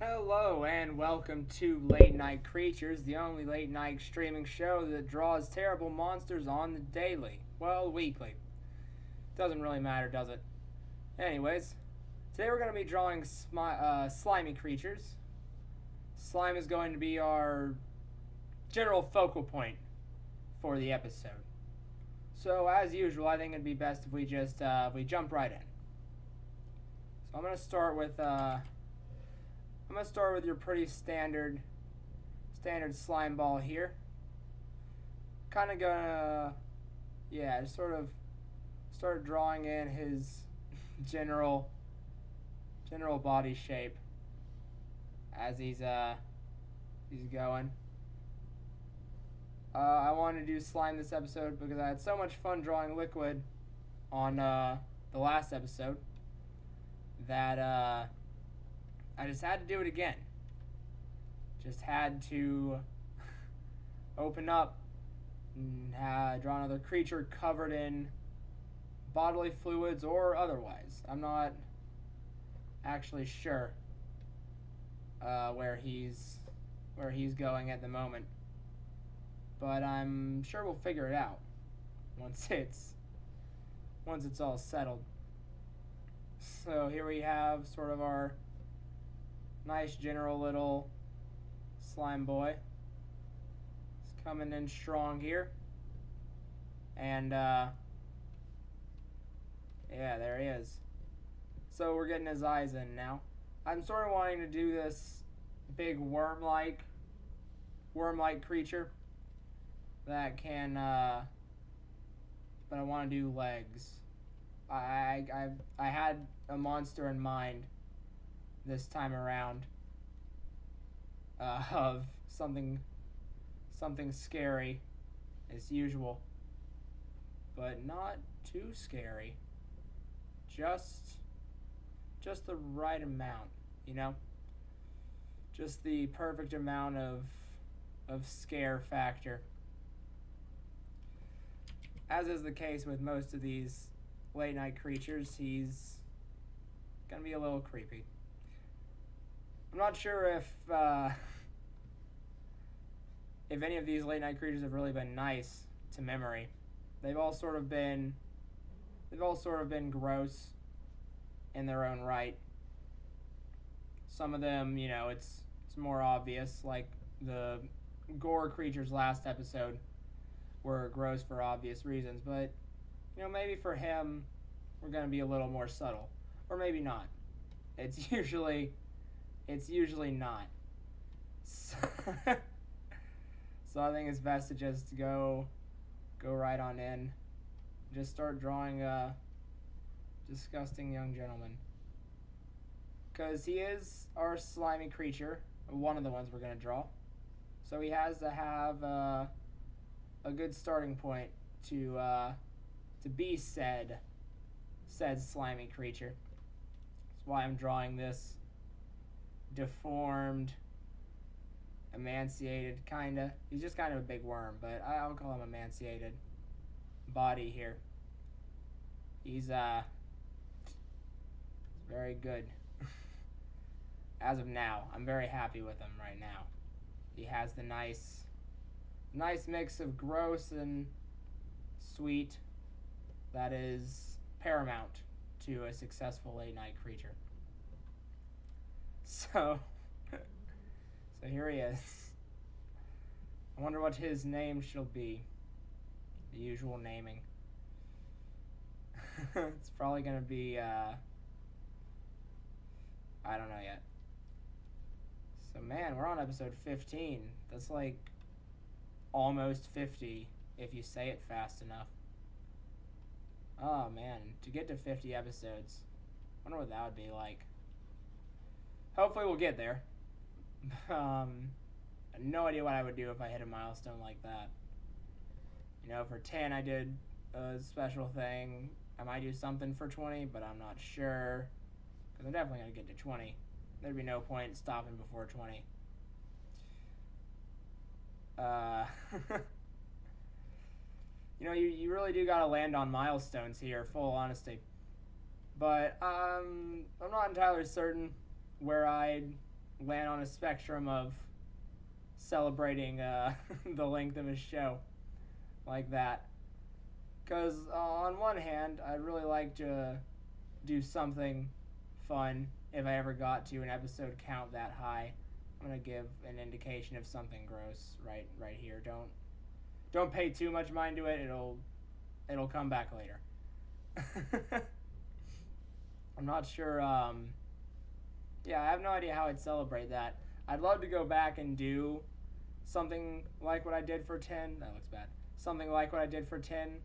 Hello and welcome to Late Night Creatures, the only late night streaming show that draws terrible monsters on the daily. Well, weekly. Doesn't really matter, does it? Anyways, today we're going to be drawing slimy creatures. Slime is going to be our general focal point for the episode. So, as usual, I think it'd be best if we just we jump right in. So I'm going to start with your pretty standard slime ball here. Kind of gonna, yeah, just sort of start drawing in his general body shape as he's going. I wanted to do slime this episode because I had so much fun drawing liquid on the last episode that I just had to do it again. Just had to open up and draw another creature covered in bodily fluids or otherwise. I'm not actually sure where he's going at the moment, but I'm sure we'll figure it out once it's all settled. So here we have sort of our nice general little slime boy. He's coming in strong here. And yeah, there he is. So we're getting his eyes in now. I'm sort of wanting to do this big worm-like creature that can but I want to do legs. I had a monster in mind this time around of something scary as usual, but not too scary, just the right amount, you know, just the perfect amount of scare factor, as is the case with most of these late night creatures. He's gonna be a little creepy. I'm not sure if any of these late night creatures have really been nice to memory. They've all sort of been gross in their own right. Some of them, you know, it's more obvious, like the gore creatures last episode were gross for obvious reasons, but you know, maybe for him we're gonna be a little more subtle. Or maybe not. It's usually not. So, so I think it's best to just go right on in. Just start drawing a disgusting young gentleman. Because he is our slimy creature, one of the ones we're going to draw. So he has to have a good starting point to be said slimy creature. That's why I'm drawing this deformed, emaciated, kinda. He's just kind of a big worm, but I'll call him emaciated body here. He's very good. As of now, I'm very happy with him right now. He has the nice mix of gross and sweet that is paramount to a successful late night creature. So here he is. I wonder what his name shall be. The usual naming. It's probably gonna be I don't know yet. So man, we're on episode 15. That's like almost 50 if you say it fast enough. Oh man, to get to 50 episodes, I wonder what that would be like. Hopefully we'll get there. I have no idea what I would do if I hit a milestone like that. You know, for 10 I did a special thing. I might do something for 20, but I'm not sure. Because I'm definitely going to get to 20. There'd be no point stopping before 20. You know, you really do got to land on milestones here, full honesty. But I'm not entirely certain where I'd land on a spectrum of celebrating the length of his show like that. Because on one hand, I'd really like to do something fun if I ever got to an episode count that high. I'm gonna give an indication of something gross right here. Don't pay too much mind to it. It'll come back later. I'm not sure. Yeah, I have no idea how I'd celebrate that. I'd love to go back and do something like what I did for 10. That looks bad. Something like what I did for 10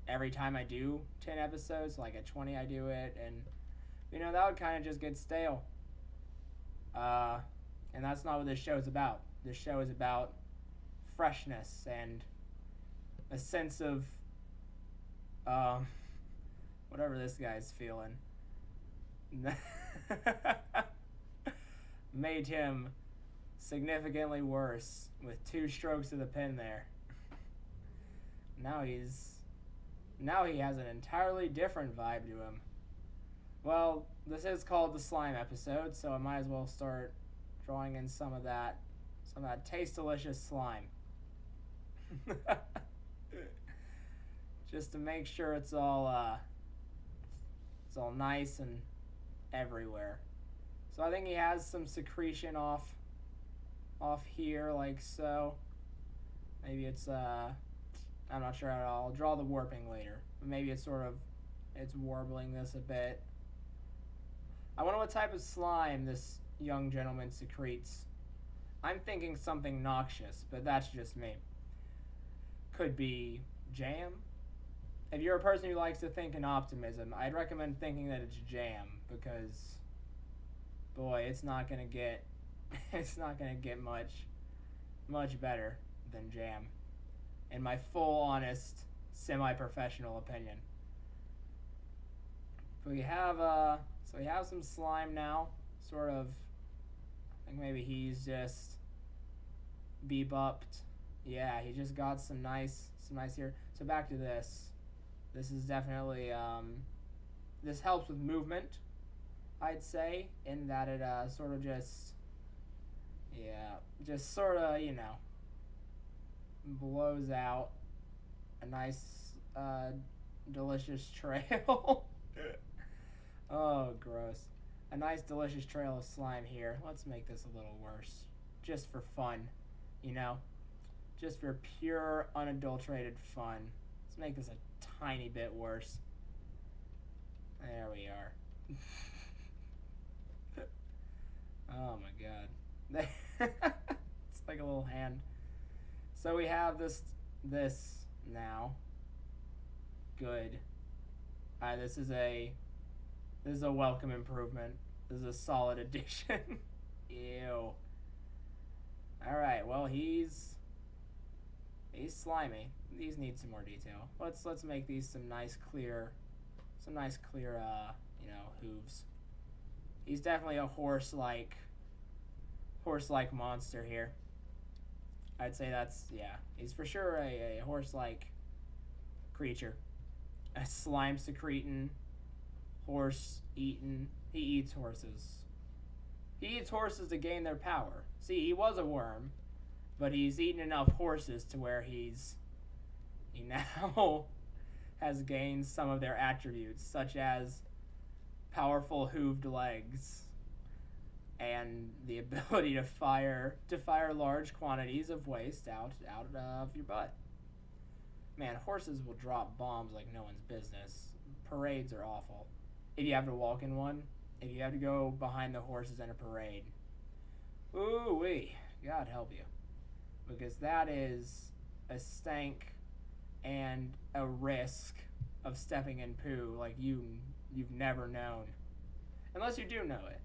every time I do 10 episodes. Like at 20 I do it, and that would kind of just get stale. And that's not what this show is about. This show is about freshness and a sense of whatever this guy's feeling. Made him significantly worse with 2 strokes of the pen there. Now he has an entirely different vibe to him. Well, this is called the slime episode, so I might as well start drawing in some of that taste delicious slime. Just to make sure it's all nice and everywhere. So I think he has some secretion off here, like so. Maybe it's I'm not sure at all. I'll draw the warping later. But maybe it's warbling this a bit. I wonder what type of slime this young gentleman secretes. I'm thinking something noxious, but that's just me. Could be jam. If you're a person who likes to think in optimism, I'd recommend thinking that it's jam, because boy, it's not gonna get much better than jam, in my full, honest, semi-professional opinion. But we have some slime now, sort of. I think maybe he's just bebopped. Yeah, he just got some nice here. So back to this. This is definitely this helps with movement, I'd say, in that it sort of just sort of, blows out a nice delicious trail. Oh, gross. A nice delicious trail of slime here. Let's make this a little worse, just for fun, just for pure unadulterated fun. Let's make this a tiny bit worse. There we are. Oh my god. It's like a little hand. So we have this now. Good. This is a welcome improvement. This is a solid addition. Ew. Alright, well he's slimy. These need some more detail. Let's make these some nice clear hooves. He's definitely a horse-like monster here. I'd say he's for sure a horse-like creature. A slime secreting, horse eating. He eats horses. He eats horses to gain their power. See, he was a worm, but he's eaten enough horses to where he now has gained some of their attributes, such as powerful hooved legs and the ability to fire large quantities of waste out of your butt. Man, horses will drop bombs like no one's business. Parades are awful. If you have to walk in one, if you have to go behind the horses in a parade, ooh-wee, God help you. Because that is a stank and a risk of stepping in poo like you've never known. Unless you do know it.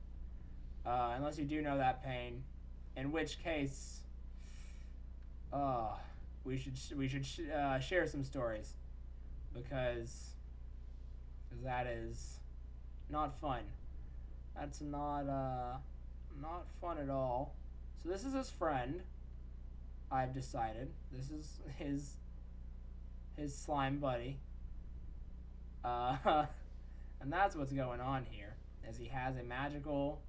Unless you do know that pain. In which case, we should share some stories. Because that is not fun. That's not fun at all. So this is his friend, I've decided. This is his slime buddy. And that's what's going on here, as he has a magical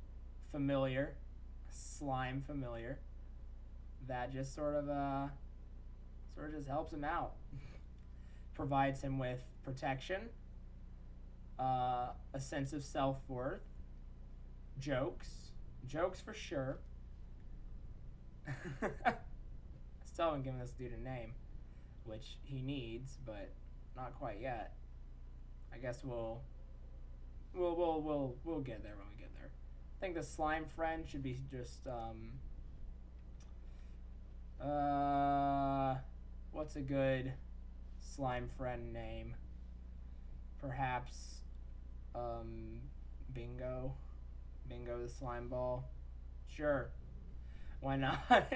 familiar slime familiar that just sort of just helps him out. Provides him with protection, a sense of self-worth, jokes for sure. I still haven't given this dude a name, which he needs, but not quite yet. I guess we'll get there when we get there. I think the slime friend should be just what's a good slime friend name? Perhaps Bingo. Bingo the slime ball. Sure. Why not?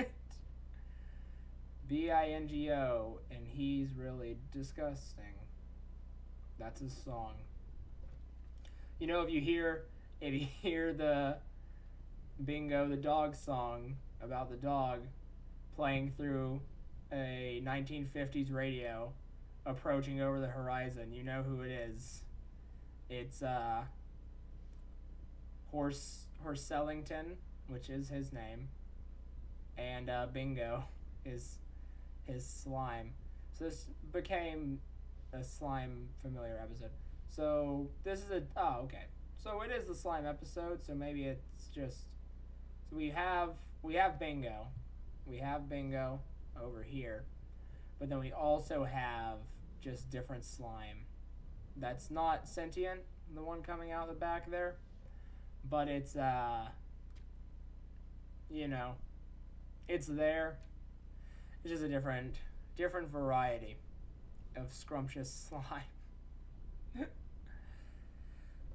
Bingo, and he's really disgusting. That's his song. You know, if you hear the Bingo the dog song about the dog playing through a 1950s radio approaching over the horizon, you know who it is. It's Horsellington, which is his name, and Bingo is his slime. So this became a slime familiar episode. So this is okay. So it is the slime episode. So maybe it's just, so we have Bingo, over here, but then we also have just different slime. That's not sentient, the one coming out the back there, but it's it's there. It's just a different variety of scrumptious slime.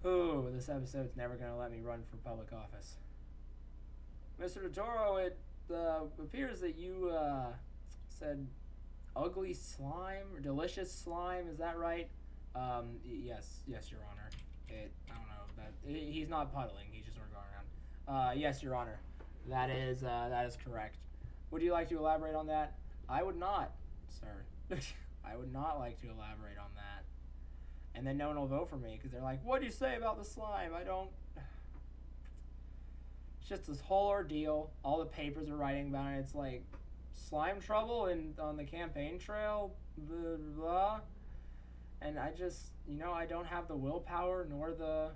Ooh, this episode's never gonna let me run for public office. Mr. Totoro, it appears that you said ugly slime or delicious slime. Is that right? Yes, Your Honor. I don't know that he's not puddling. He's just sort of going around. Yes, Your Honor. That is correct. Would you like to elaborate on that? I would not, sir. I would not like to elaborate on that. And then no one will vote for me because they're like, "What do you say about the slime?" I don't. It's just this whole ordeal. All the papers are writing about it. It's like slime trouble on the campaign trail, blah, blah. And I just, I don't have the willpower nor the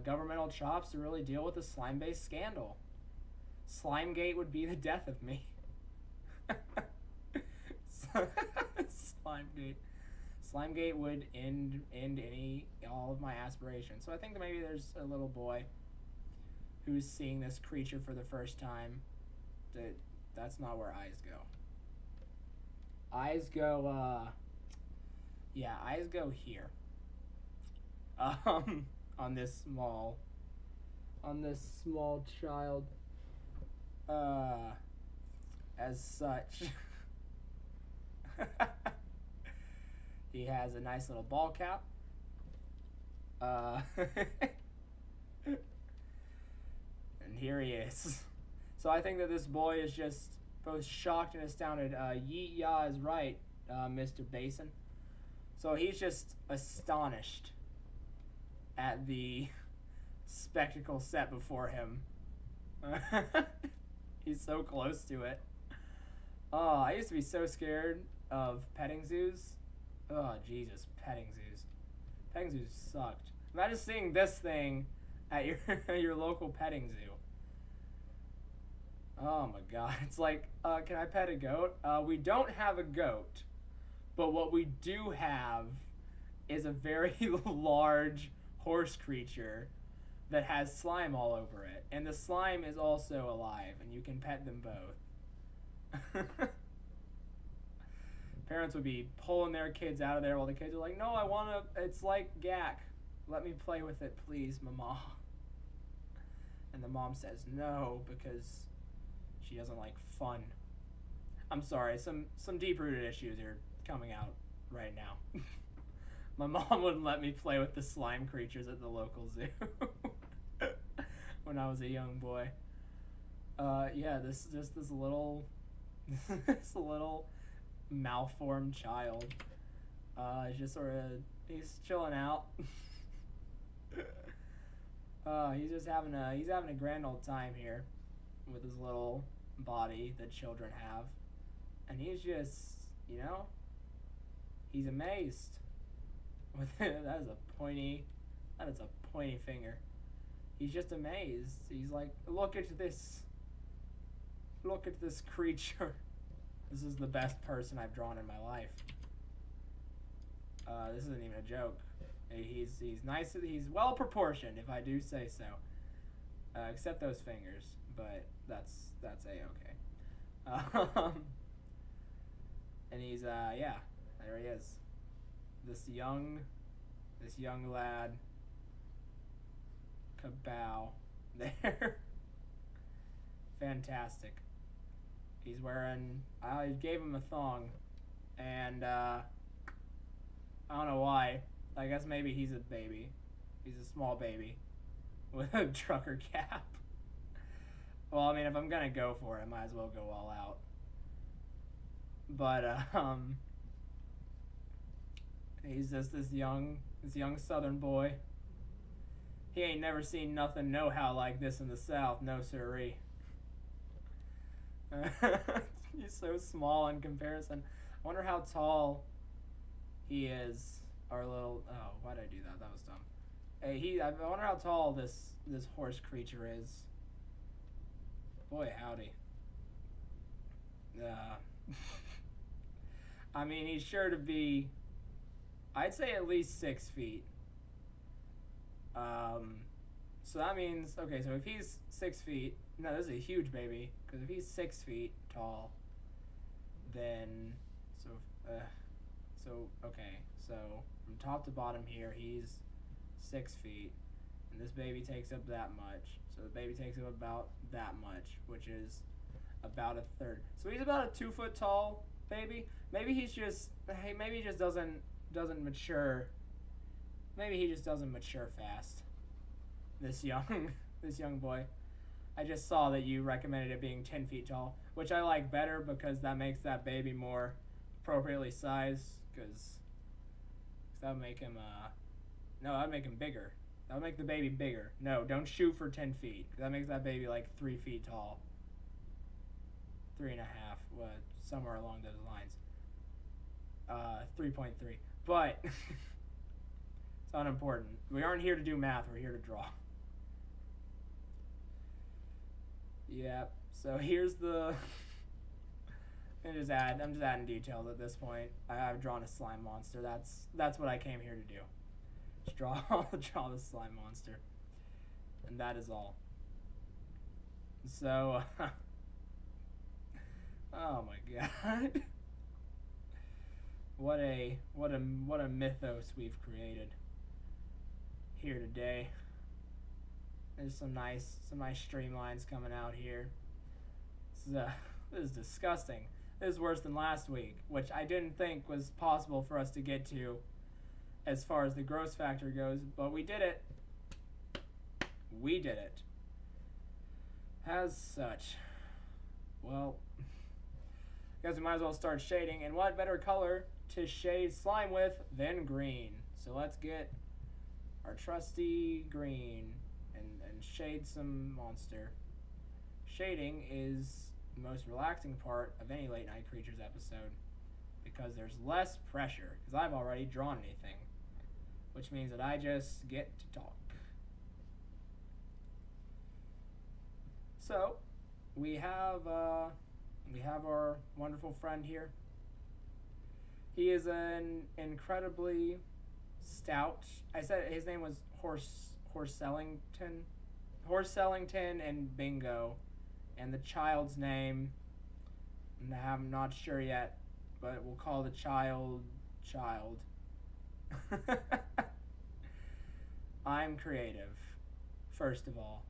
governmental chops to really deal with a slime-based scandal. Slimegate would be the death of me. Slimegate would end all of my aspirations. So I think that maybe there's a little boy who's seeing this creature for the first time. That's not where eyes go. Eyes go here. On this small child. As such. He has a nice little ball cap. And here he is. So I think that this boy is just both shocked and astounded. Yeet ya is right, Mr. Basin. So he's just astonished at the spectacle set before him. He's so close to it. Oh, I used to be so scared of petting zoos. Oh, Jesus, petting zoos. Petting zoos sucked. Imagine seeing this thing at your local petting zoo. Oh my God. It's like, can I pet a goat? We don't have a goat, but what we do have is a very large horse creature that has slime all over it. And the slime is also alive, and you can pet them both. Parents would be pulling their kids out of there while the kids are like, "No, it's like Gak. Let me play with it, please, Mama." And the mom says no because she doesn't like fun. I'm sorry, some deep-rooted issues are coming out right now. My mom wouldn't let me play with the slime creatures at the local zoo when I was a young boy. This little this little malformed child. Just sort of, he's chilling out. he's having a grand old time here with his little body that children have, and he's just, you know, he's amazed. With that is a pointy finger. He's just amazed. He's like, look at this creature. This is the best person I've drawn in my life. This isn't even a joke. He's nice. He's well proportioned, if I do say so. Except those fingers, but that's a-okay. And he's yeah, there he is. This young lad. Kabow. There. Fantastic. He's wearing, I gave him a thong, and I don't know why. I guess maybe he's a baby. He's a small baby with a trucker cap. Well, I mean, if I'm gonna go for it, I might as well go all out. But he's just this young Southern boy. He ain't never seen nothing no-how like this in the South, no siree. He's so small in comparison. I wonder how tall he is. Our little, oh, why'd I do that? That was dumb. Hey, I wonder how tall this horse creature is. Boy, howdy. I mean, he's sure to be, I'd say at least 6 feet. So that means, okay, so if he's 6 feet, no, this is a huge baby, because if he's 6 feet tall, then, okay, so from top to bottom here, he's 6 feet, and this baby takes up that much, so the baby takes up about that much, which is about a third. So he's about a 2 foot tall baby. Maybe he's just, maybe he just doesn't mature. Maybe he just doesn't mature fast. This young boy. I just saw that you recommended it being 10 feet tall, which I like better because that makes that baby more appropriately sized. Because that would make him no, that would make him bigger. That would make the baby bigger. No, don't shoot for 10 feet. That makes that baby like 3 feet tall. 3.5, somewhere along those lines. 3.3. But it's unimportant. We aren't here to do math, we're here to draw. Yep, so here's the I'm just adding details at this point. I've drawn a slime monster. That's what I came here to do. Just draw the slime monster. And that is all. So oh my god. What a mythos we've created here today. There's some nice streamlines coming out here. This is disgusting. This is worse than last week, which I didn't think was possible for us to get to as far as the gross factor goes, but we did it. We did it. As such, well, I guess we might as well start shading, and what better color to shade slime with than green? So let's get our trusty green and shade some monster. Shading is the most relaxing part of any Late Night Creatures episode because there's less pressure because I've already drawn anything, which means that I just get to talk. So we have our wonderful friend here. He is an incredibly stout. I said his name was Horsellington and Bingo, and the child's name, I'm not sure yet, but we'll call the child. I'm creative, first of all,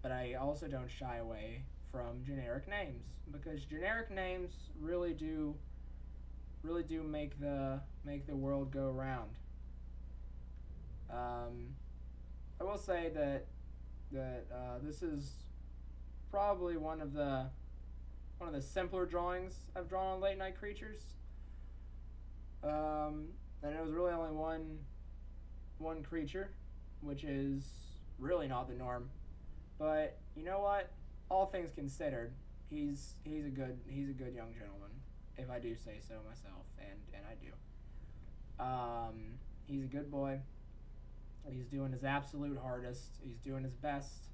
but I also don't shy away from generic names because generic names really do make the world go round. I will say that this is probably one of the simpler drawings I've drawn on Late Night Creatures. And it was really only one creature, which is really not the norm. But you know what? All things considered, he's a good young gentleman, if I do say so myself, and I do. He's a good boy. He's doing his absolute hardest. He's doing his best.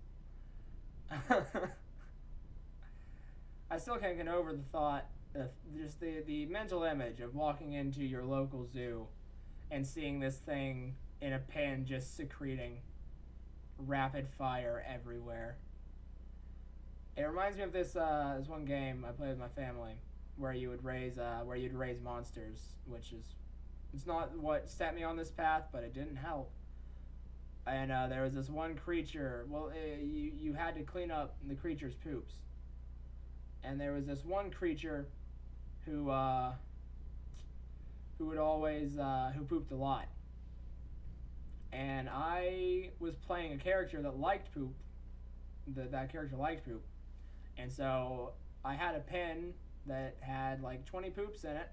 I still can't get over the thought of just the mental image of walking into your local zoo and seeing this thing in a pen just secreting rapid fire everywhere. It reminds me of this one game I played with my family where you'd raise monsters, which is it's not what set me on this path, but it didn't help. And there was this one creature. Well, you had to clean up the creature's poops, and there was this one creature who would always who pooped a lot. And I was playing a character that liked poop. That character liked poop, and so I had a pen that had like 20 poops in it.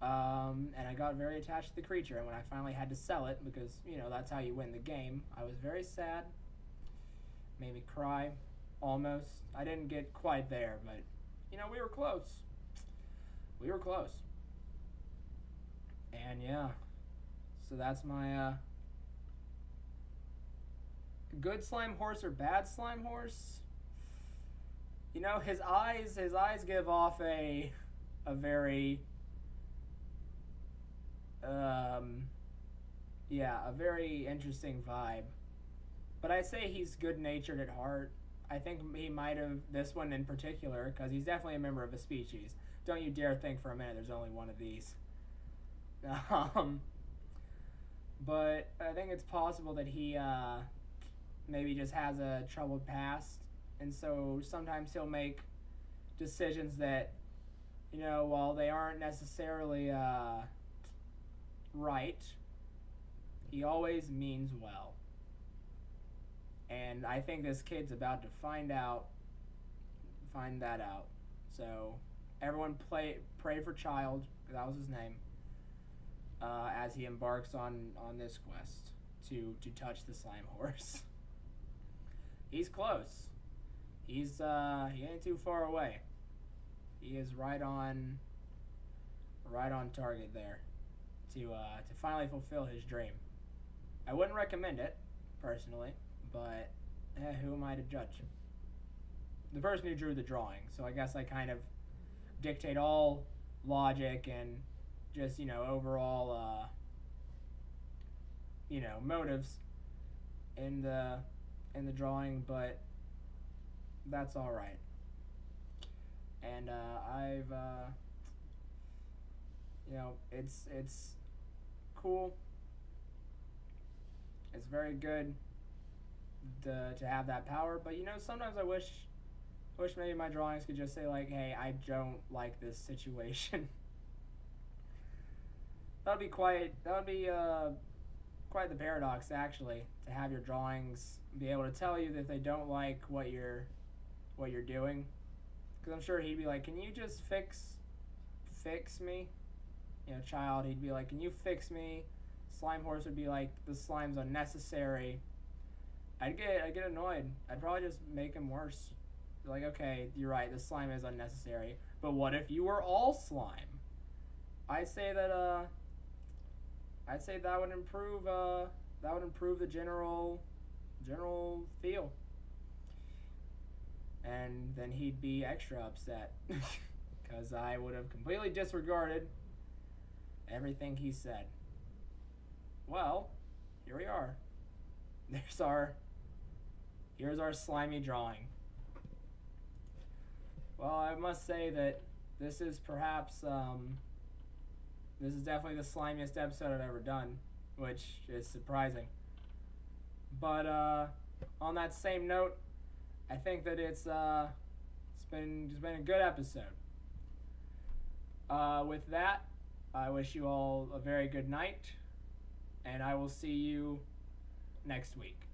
And I got very attached to the creature, and when I finally had to sell it, because, that's how you win the game, I was very sad. Made me cry, almost. I didn't get quite there, but, we were close. We were close. And, yeah. So that's my, good slime horse or bad slime horse? His eyes give off a very... a very interesting vibe. But I'd say he's good-natured at heart. I think he might have, this one in particular, because he's definitely a member of a species. Don't you dare think for a minute there's only one of these. But I think it's possible that he maybe just has a troubled past, and so sometimes he'll make decisions that, while they aren't necessarily right, he always means well. And I think this kid's about to find that out. So everyone pray for Child, that was his name, as he embarks on this quest to touch the slime horse. He's close. He ain't too far away. He is right on target there to finally fulfill his dream. I wouldn't recommend it, personally, but who am I to judge? The person who drew the drawing, so I guess I kind of dictate all logic and just, overall, motives in the drawing, but that's all right. And I've, it's cool. It's very good to have that power, but sometimes I wish maybe my drawings could just say like, hey, I don't like this situation. That would be quite the paradox, actually, to have your drawings be able to tell you that they don't like what you're doing. Because I'm sure he'd be like, can you just fix me? Child, he'd be like, can you fix me? Slime horse would be like, the slime's unnecessary. I'd get annoyed. I'd probably just make him worse. Be like, okay, you're right, the slime is unnecessary. But what if you were all slime? I'd say that would improve the general feel. And then he'd be extra upset because I would have completely disregarded everything he said. Well, here we are. Here's our slimy drawing. Well, I must say that this is perhaps this is definitely the slimiest episode I've ever done, which is surprising. But on that same note, I think that it's been a good episode. With that, I wish you all a very good night, and I will see you next week.